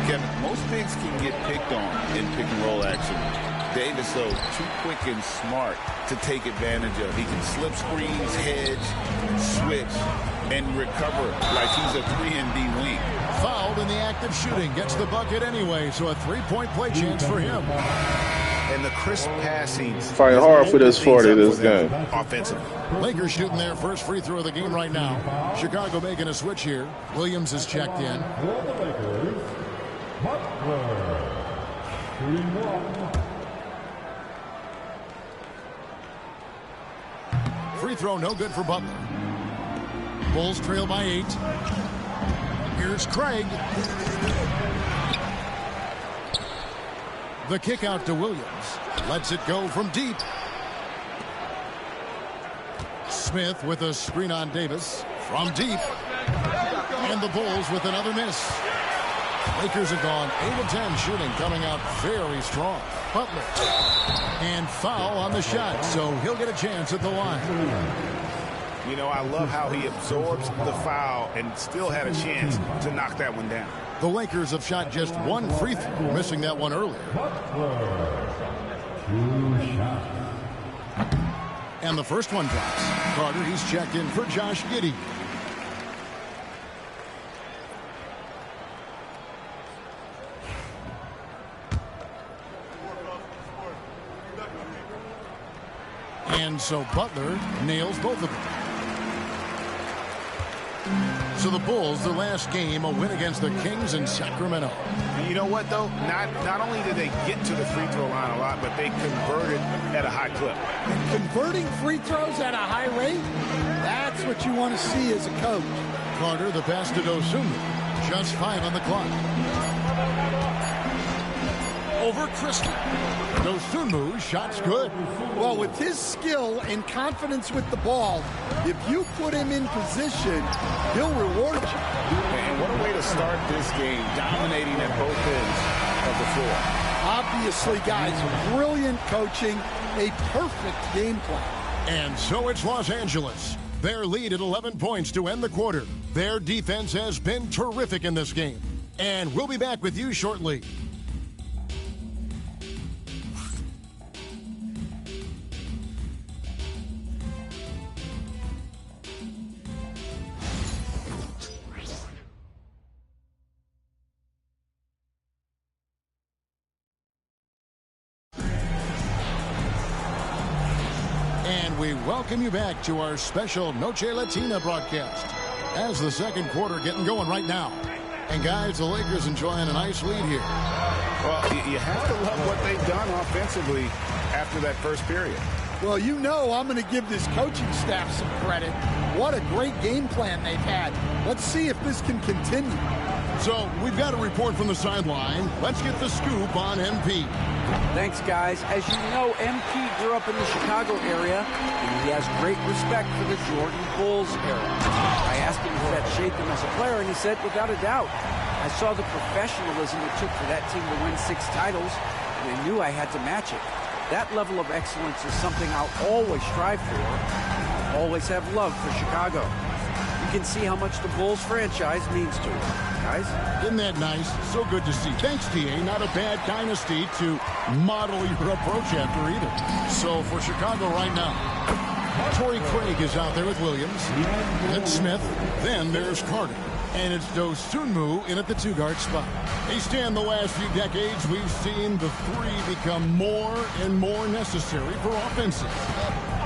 Kevin, most bigs can get picked on in pick-and-roll action. Davis, though, too quick and smart to take advantage of. He can slip screens, hedge, switch, and recover like he's a 3-and-D wing. Fouled in the act of shooting. Gets the bucket anyway, so a 3-point play chance for him. And the crisp passing. Fight hard for this 40 this game. Offensively. Lakers shooting their first free throw of the game right now. Chicago making a switch here. Williams is checked in. Free throw no good for Butler. Bulls trail by 8. Here's Craig. The kick out to Williams. Lets it go from deep. Smith with a screen on Davis from deep. And the Bulls with another miss. Lakers have gone 8 of 10 shooting, coming out very strong. Butler. And foul on the shot, so he'll get a chance at the line. You know, I love how he absorbs the foul and still had a chance to knock that one down. The Lakers have shot just 1 free throw, missing that one earlier. And the first one drops. Carter, he's checked in for Josh Giddey. And so Butler nails both of them. So the Bulls, their last game, a win against the Kings in Sacramento. And you know what, though? Not only did they get to the free throw line a lot, but they converted at a high clip. Converting free throws at a high rate? That's what you want to see as a coach. Carter, the pass to Dosunmu. Just 5 on the clock. over Christie. Dosunmu shot's good. Well, with his skill and confidence with the ball, if you put him in position, he'll reward you. And what a way to start this game, dominating at both ends of the floor. Obviously, guys, brilliant coaching, a perfect game plan. And so it's Los Angeles. Their lead at 11 points to end the quarter. Their defense has been terrific in this game. And we'll be back with you shortly. We welcome you back to our special Noche Latina broadcast as the second quarter getting going right now. And guys, the Lakers enjoying a nice lead here. Well, you have to love what they've done offensively after that first period. Well, you know I'm going to give this coaching staff some credit. What a great game plan they've had. Let's see if this can continue. So we've got a report from the sideline. Let's get the scoop on MP. Thanks, guys. As you know, MP grew up in the Chicago area, and he has great respect for the Jordan Bulls era. I asked him if that shaped him as a player, and he said, without a doubt. I saw the professionalism it took for that team to win 6 titles, and I knew I had to match it. That level of excellence is something I'll always strive for. I'll always have love for Chicago. You can see how much the Bulls franchise means to him, guys. Isn't that nice? So good to see. Thanks, TA. Not a bad dynasty to model your approach after either. So for Chicago right now, Torrey Craig is out there with Williams, then Smith, then there's Carter. And it's Dosunmu in at the 2-guard spot. Hey, Stan, the last few decades, we've seen the 3 become more and more necessary for offenses.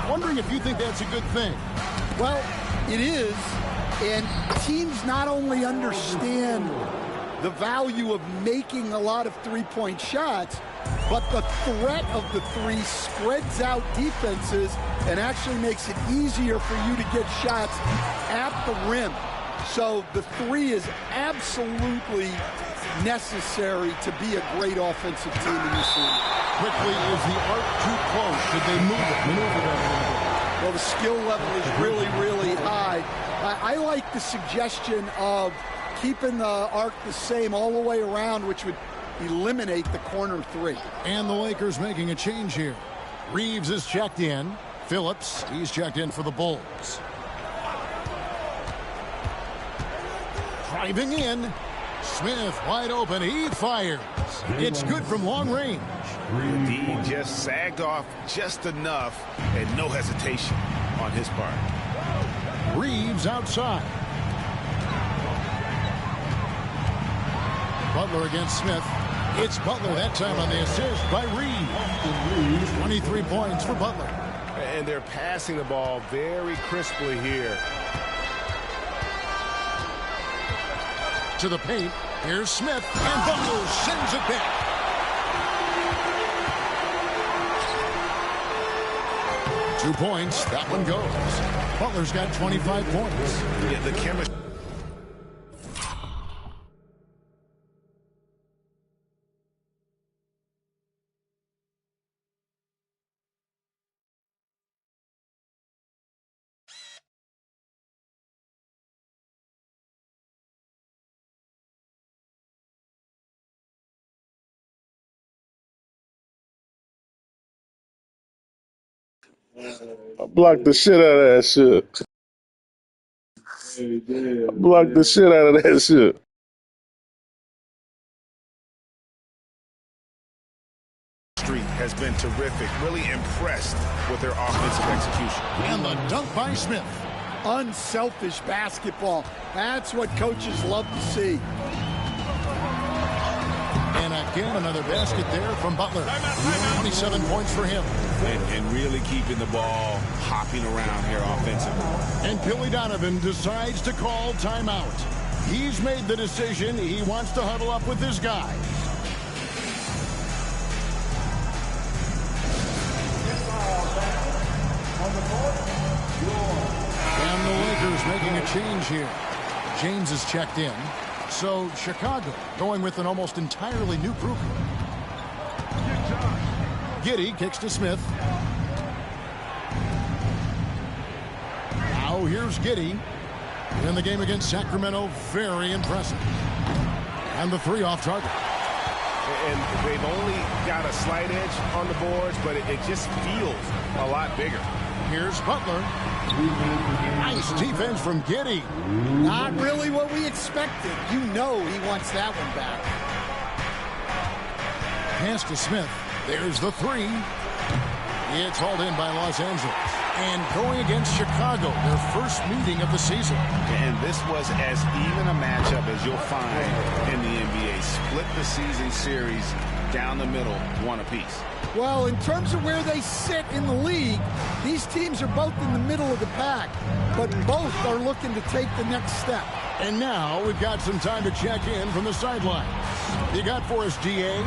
Wondering if you think that's a good thing. Well, it is. And teams not only understand the value of making a lot of three-point shots, but the threat of the 3 spreads out defenses and actually makes it easier for you to get shots at the rim. So the 3 is absolutely necessary to be a great offensive team in this league. Quickly, is the arc too close? Should they maneuver that a little bit? Well, the skill level is really, really high. I like the suggestion of keeping the arc the same all the way around, which would eliminate the corner 3. And the Lakers making a change here. Reeves is checked in. Phillips, he's checked in for the Bulls. Driving in. Smith wide open. He fires. It's good from long range. He just sagged off just enough and no hesitation on his part. Reeves outside. Butler against Smith. It's Butler that time on the assist by Reeves. 23 points for Butler. And they're passing the ball very crisply here. To the paint. Here's Smith. And Butler sends it back. Two points. That one goes. Butler's got 25 points. Yeah, the chemistry. I blocked the shit out of that shit. I blocked the shit out of that shit. Has been terrific. Really impressed with their offensive execution. And the dunk by Smith. Unselfish basketball. That's what coaches love to see. And again, another basket there from Butler. 27 points for him. And really keeping the ball hopping around here offensively. And Billy Donovan decides to call timeout. He's made the decision. He wants to huddle up with his guys. And the Lakers making a change here. James is checked in. So Chicago going with an almost entirely new group. Giddey kicks to Smith. Now here's Giddey. In the game against Sacramento, very impressive. And the 3 off target. And they've only got a slight edge on the boards, but it just feels a lot bigger. Here's Butler. Nice defense from Giddey. Not really what we expected. You know he wants that one back. Pass to Smith. There's the 3. It's hauled in by Los Angeles. And going against Chicago, their first meeting of the season. And this was as even a matchup as you'll find in the NBA. Split the season series down the middle, 1 apiece. Well, in terms of where they sit in the league, these teams are both in the middle of the pack, but both are looking to take the next step. And now we've got some time to check in from the sidelines. You got for us, DA?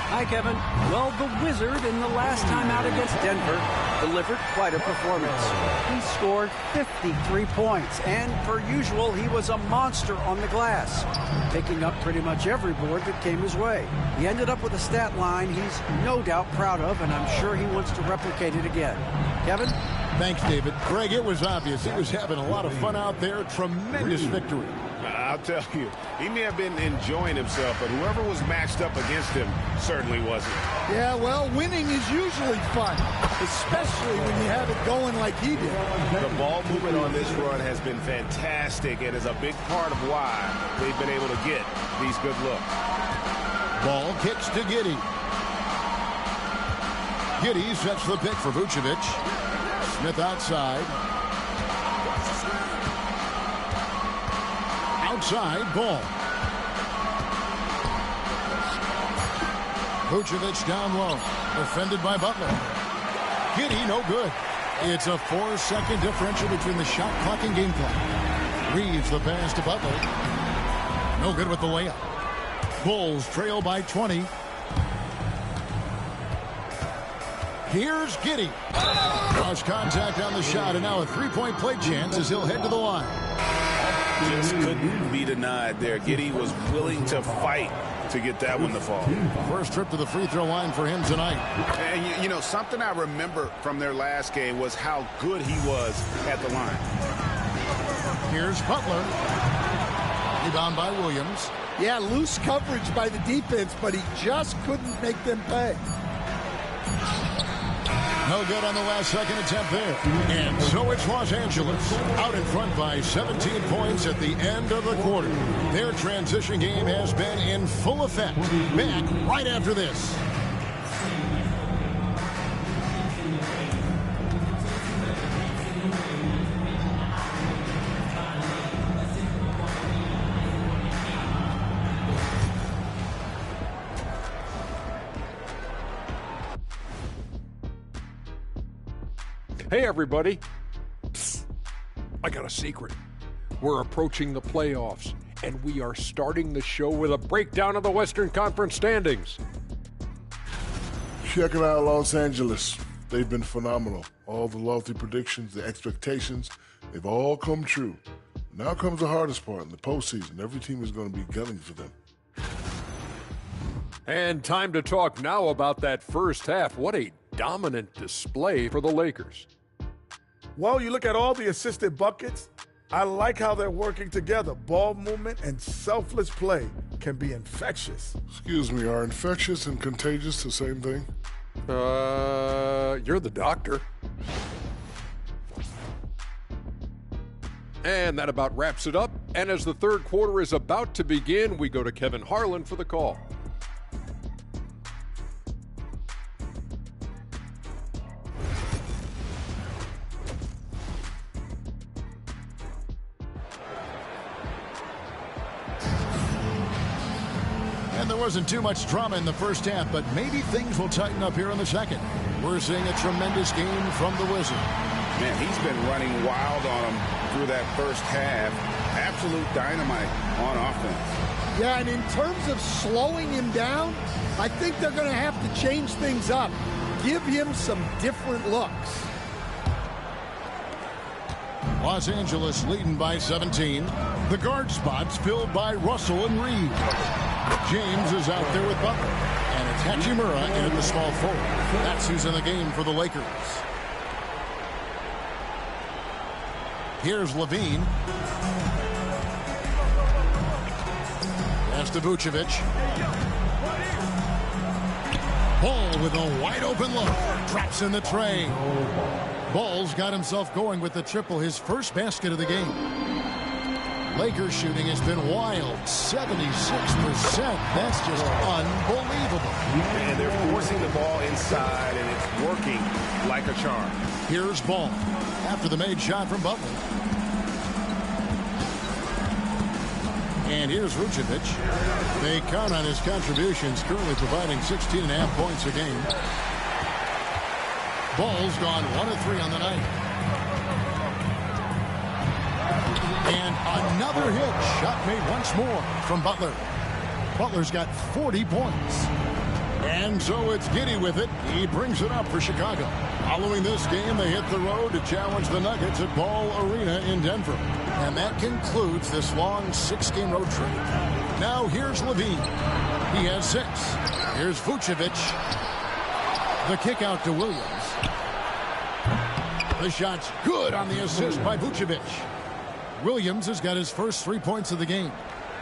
Hi, Kevin. Well, the Wizard in the last time out against Denver delivered quite a performance. He scored 53 points, and per usual, he was a monster on the glass, picking up pretty much every board that came his way. He ended up with a stat line he's no doubt proud of, and I'm sure he wants to replicate it again. Kevin? Thanks, David. Greg, it was obvious he was having a lot of fun out there. Tremendous victory. I'll tell you, he may have been enjoying himself, but whoever was matched up against him certainly wasn't. Yeah, well, winning is usually fun, especially when you have it going like he did. The ball movement on this run has been fantastic and is a big part of why they've been able to get these good looks. Ball kicks to Giddey. Giddey sets the pick for Vucevic. Smith outside. Outside, Ball. Vucevic down low. Defended by Butler. Giddey, no good. It's a 4-second differential between the shot clock and game clock. Reeves the pass to Butler. No good with the layup. Bulls trail by 20. Here's Giddey. Cross contact on the shot, and now a 3-point play chance as he'll head to the line. Just couldn't be denied there. Giddey was willing to fight to get that one to fall. First trip to the free throw line for him tonight. And, you know, something I remember from their last game was how good he was at the line. Here's Butler. Rebound by Williams. Yeah, loose coverage by the defense, but he just couldn't make them pay. No good on the last second attempt there. And so it's Los Angeles out in front by 17 points at the end of the quarter. Their transition game has been in full effect. Back right after this. Hey, everybody. Psst. I got a secret. We're approaching the playoffs, and we are starting the show with a breakdown of the Western Conference standings. Checking out Los Angeles. They've been phenomenal. All the lofty predictions, the expectations, they've all come true. Now comes the hardest part in the postseason. Every team is going to be gunning for them. And time to talk now about that first half. What a dominant display for the Lakers. Well, you look at all the assisted buckets. I like how they're working together. Ball movement and selfless play can be infectious. Excuse me, are infectious and contagious the same thing? You're the doctor. And that about wraps it up. And as the third quarter is about to begin, we go to Kevin Harlan for the call. And there wasn't too much drama in the first half, but maybe things will tighten up here in the second. We're seeing a tremendous game from the Wizard. Man, he's been running wild on them through that first half. Absolute dynamite on offense. Yeah, and in terms of slowing him down, I think they're going to have to change things up. Give him some different looks. Los Angeles leading by 17. The guard spots filled by Russell and Reed. James is out there with Butler. And it's Hachimura in at the small forward. That's who's in the game for the Lakers. Here's Levine. Pass to Vucevic. Ball with a wide open look. Traps in the tray. Ball's got himself going with the triple, his first basket of the game. Lakers shooting has been wild, 76%. That's just unbelievable. And they're forcing the ball inside, and it's working like a charm. Here's Ball after the made shot from Butler. And here's Vucevic. They count on his contributions, currently providing 16.5 points a game. Ball's gone 1 of 3 on the night. And another hit. Shot made once more from Butler. Butler's got 40 points. And so it's Giddey with it. He brings it up for Chicago. Following this game, they hit the road to challenge the Nuggets at Ball Arena in Denver. And that concludes this long 6-game road trip. Now here's Levine. He has 6. Here's Vucevic. The kick out to Williams. The shot's good on the assist by Vucevic. Williams has got his first 3 points of the game.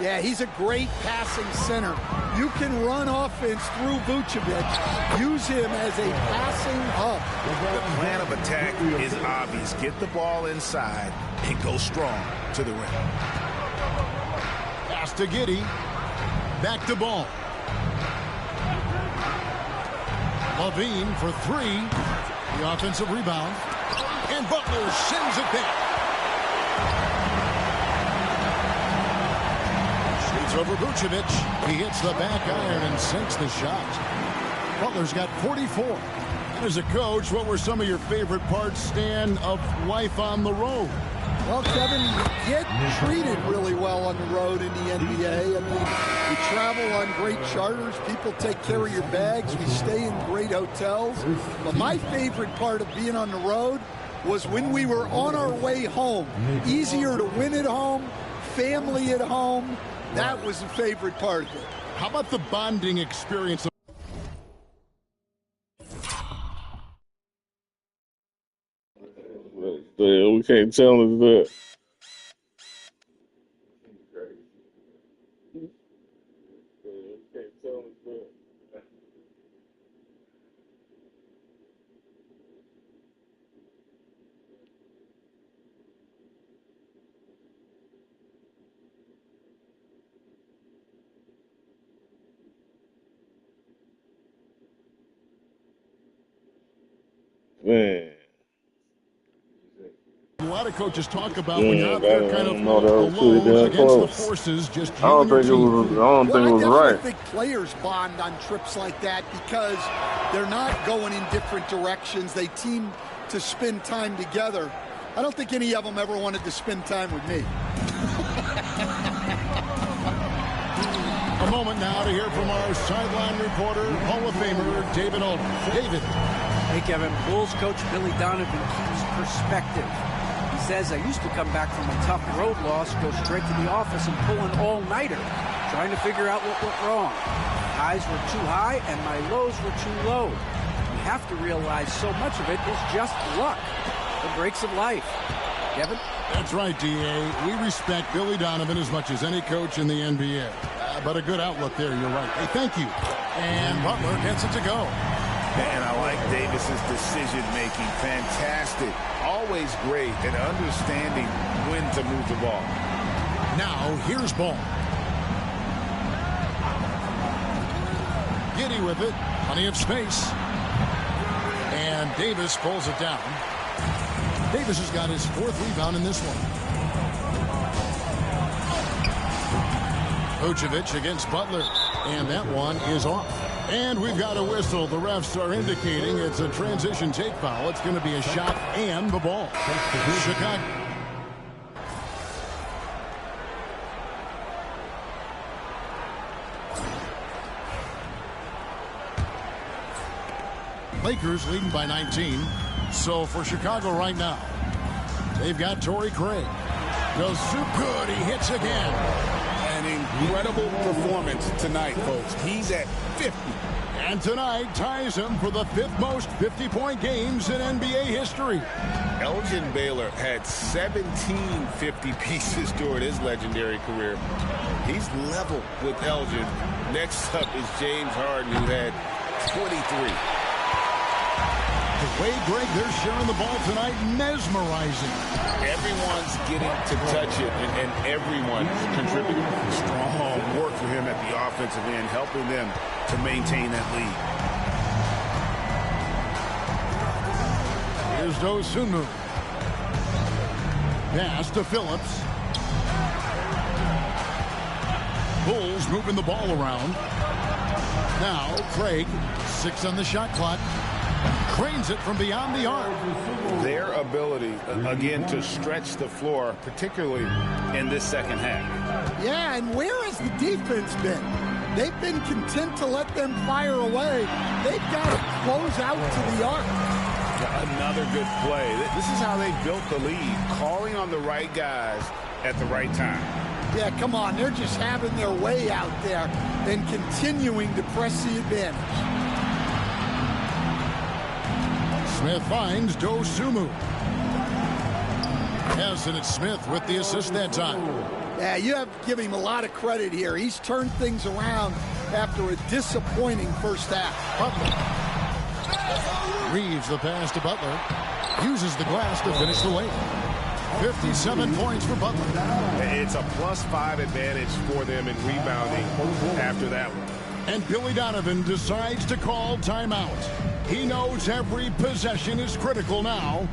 Yeah, he's a great passing center. You can run offense through Vucevic. Use him as a passing hub. The plan of attack is obvious. Get the ball inside and go strong to the rim. Pass to Giddey. Back to Ball. Levine for 3. The offensive rebound. And Butler sends it back. Shoots over Vucevic. He hits the back iron and sinks the shot. Butler's got 44. As a coach, what were some of your favorite parts, Stan, of life on the road? Well, Kevin, you get treated really well on the road in the NBA. I mean, you travel on great charters. People take care of your bags. We stay in great hotels. But my favorite part of being on the road was when we were on our way home. Easier to win at home, family at home. That was the favorite part of it. How about the bonding experience? We can't tell us that. Man. A lot of coaches talk about when you're out there kind of alone against close. the forces, just I don't think it was right. I think players bond on trips like that because they're not going in different directions. They team to spend time together. I don't think any of them ever wanted to spend time with me. A moment now to hear from our sideline reporter, Hall of Famer David Aldridge. David. Hey, Kevin. Bulls coach Billy Donovan keeps perspective. He says, I used to come back from a tough road loss, go straight to the office and pull an all-nighter, trying to figure out what went wrong. My highs were too high and my lows were too low. You have to realize so much of it is just luck, the breaks of life. Kevin? That's right, D.A. We respect Billy Donovan as much as any coach in the NBA. But a good outlook there, you're right. Hey, thank you. And Butler gets it to go. And I like Davis's decision-making. Fantastic. Always great at understanding when to move the ball. Now, here's Ball. Giddey with it. Plenty of space. And Davis pulls it down. Davis has got his 4th rebound in this one. Vucevic against Butler. And that one is off. And we've got a whistle. The refs are indicating it's a transition take foul. It's going to be a shot and the ball. Chicago. Lakers leading by 19. So for Chicago right now, they've got Torrey Craig. Goes so good, he hits again. An incredible performance tonight, folks. He's at 50. And tonight ties him for the 5th most 50-point games in NBA history. Elgin Baylor had 17 50 pieces during his legendary career. He's level with Elgin. Next up is James Harden, who had 23. The way, Greg, they're sharing the ball tonight, mesmerizing. Everyone's getting to touch it, and everyone's contributing. Strong work for him at the offensive end, helping them to maintain that lead. Here's Dosunmu. Pass to Phillips. Bulls moving the ball around. Now Craig, 6 on the shot clock. Cranes it from beyond the arc. Their ability, again, to stretch the floor, particularly in this second half. Yeah, and where has the defense been? They've been content to let them fire away. They've got to close out to the arc. Another good play. This is how they built the lead, calling on the right guys at the right time. Yeah, come on. They're just having their way out there and continuing to press the advantage. Smith finds Dosunmu. Yes, and it's Smith with the assist that time. Yeah, you have to give him a lot of credit here. He's turned things around after a disappointing first half. Butler. Reeves the pass to Butler. Uses the glass to finish the lane. 57 points for Butler. It's a +5 advantage for them in rebounding after that one. And Billy Donovan decides to call timeout. He knows every possession is critical now.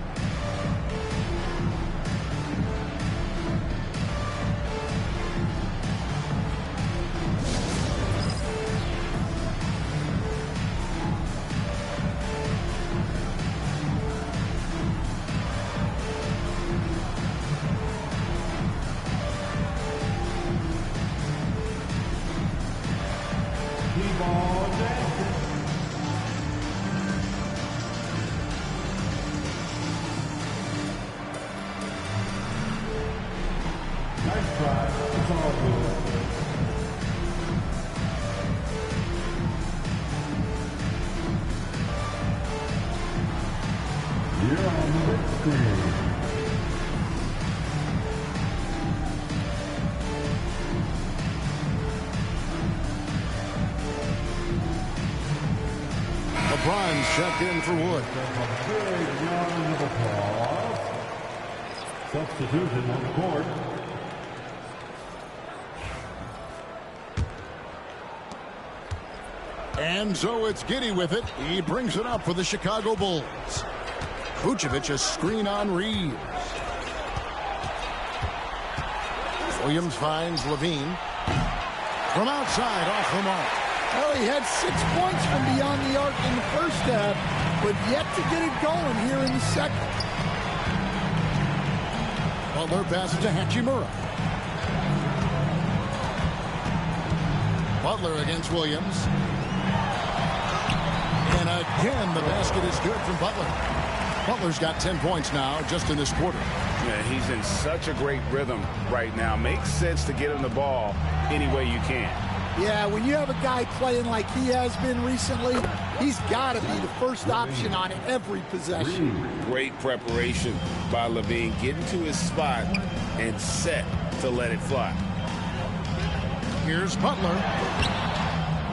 LeBron's checked in for Wood. Substitution on the court. And so it's Giddey with it. He brings it up for the Chicago Bulls. Vucevic a screen on Reeves. Williams finds Levine. From outside, off the mark. Well, he had 6 points from beyond the arc in the first half, but yet to get it going here in the second. Butler passes to Hachimura. Butler against Williams. And again, the basket is good from Butler. Butler's got 10 points now just in this quarter. Yeah, he's in such a great rhythm right now. Makes sense to get him the ball any way you can. Yeah, when you have a guy playing like he has been recently, he's got to be the first option on every possession. Great preparation by Levine. Getting to his spot and set to let it fly. Here's Butler.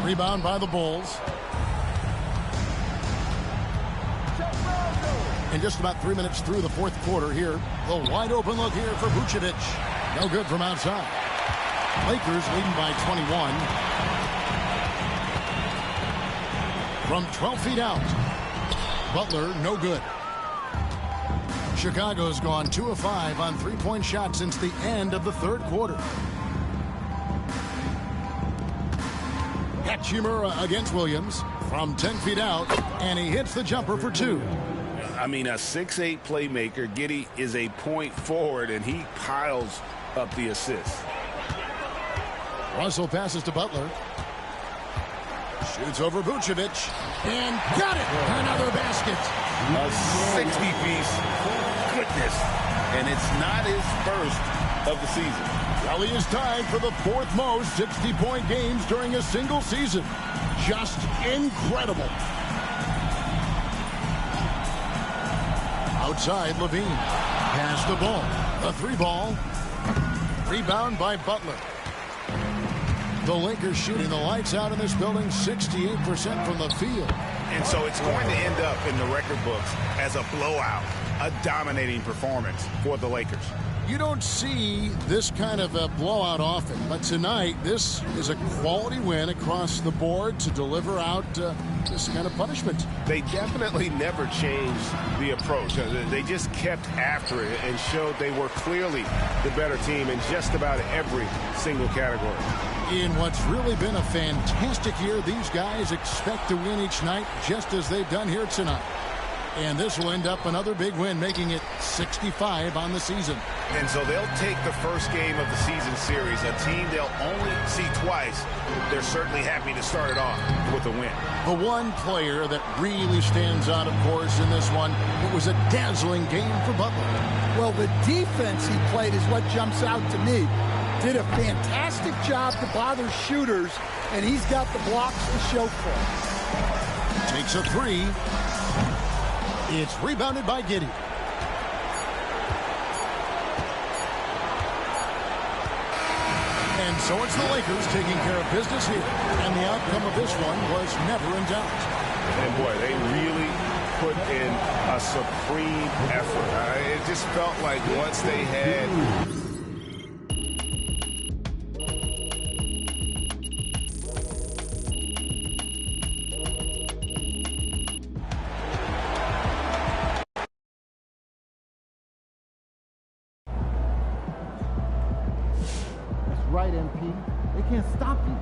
Rebound by the Bulls. And just about 3 minutes through the fourth quarter here. The wide open look here for Vucevic. No good from outside. Lakers leading by 21. From 12 feet out. Butler, no good. Chicago's gone 2 of 5 on three-point shots since the end of the third quarter. Hachimura against Williams from 10 feet out, and he hits the jumper for 2. I mean, a 6'8 playmaker. Giddey is a point forward, and he piles up the assists. Russell passes to Butler. Shoots over Vucevic. And got it! Another basket. A 60-piece. Goodness. And it's not his first of the season. Well, he is tied for the fourth most 60-point games during a single season. Just incredible. Outside, Levine. Pass the ball. A 3-ball. Rebound by Butler. The Lakers shooting the lights out in this building, 68% from the field. And so it's going to end up in the record books as a blowout, a dominating performance for the Lakers. You don't see this kind of a blowout often, but tonight this is a quality win across the board to deliver out this kind of punishment. They definitely never changed the approach. They just kept after it and showed they were clearly the better team in just about every single category. In what's really been a fantastic year, these guys expect to win each night just as they've done here tonight. And this will end up another big win, making it 65 on the season. And so they'll take the first game of the season series, a team they'll only see twice. They're certainly happy to start it off with a win. The one player that really stands out, of course, in this one, it was a dazzling game for Butler. Well, the defense he played is what jumps out to me. Did a fantastic job to bother shooters, and he's got the blocks to show for it. Takes a 3. It's rebounded by Giddey. And so it's the Lakers taking care of business here. And the outcome of this one was never in doubt. And boy, they really put in a supreme effort. It just felt like once they had... Right, MP. They can't stop you.